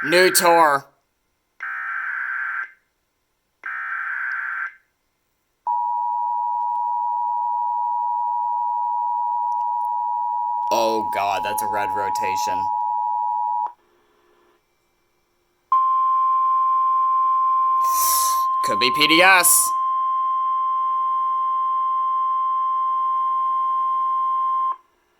New TOR. Oh god, that's a red rotation. Could be PDS.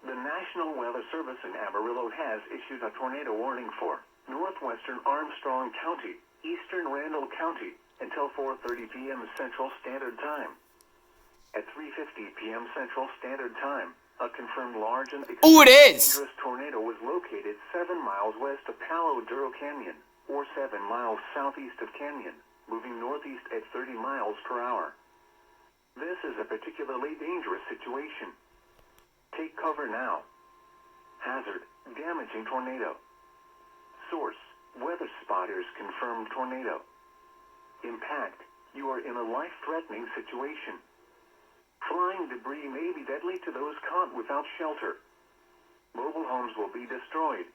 The National Weather Service in Amarillo has issued a tornado warning for northwestern Armstrong County, eastern Randall County, until 4:30 p.m. Central Standard Time. At 3:50 p.m. Central Standard Time, a confirmed large and Ooh, it is! dangerous tornado was located 7 miles west of Palo Duro Canyon, or 7 miles southeast of Canyon, moving northeast at 30 miles per hour. This is a particularly dangerous situation. Take cover now. Hazard, damaging tornado. Source, weather spotters confirmed tornado. Impact, you are in a life-threatening situation. Flying debris may be deadly to those caught without shelter. Mobile homes will be destroyed.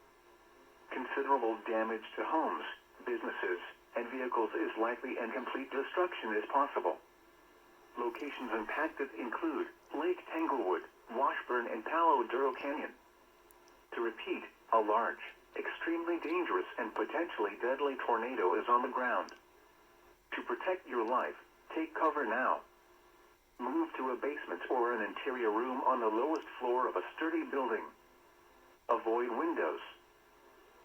Considerable damage to homes, businesses, and vehicles is likely, and complete destruction is possible. Locations impacted include Lake Tanglewood, Washburn, and Palo Duro Canyon. To repeat, a large, extremely dangerous, and potentially deadly tornado is on the ground. To protect your life, take cover now. Move to a basement or an interior room on the lowest floor of a sturdy building. Avoid windows.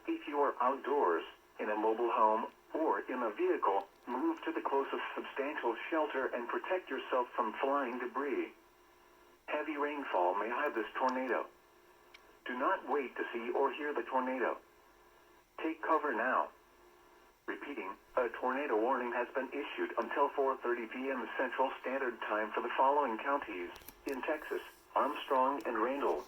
If you are outdoors, in a mobile home, or in a vehicle, move to the closest substantial shelter and protect yourself from flying debris. Heavy rainfall may hide this tornado. Do not wait to see or hear the tornado. Take cover now. Repeating, a tornado warning has been issued until 4:30 p.m. Central Standard Time for the following counties in Texas: Armstrong and Randall.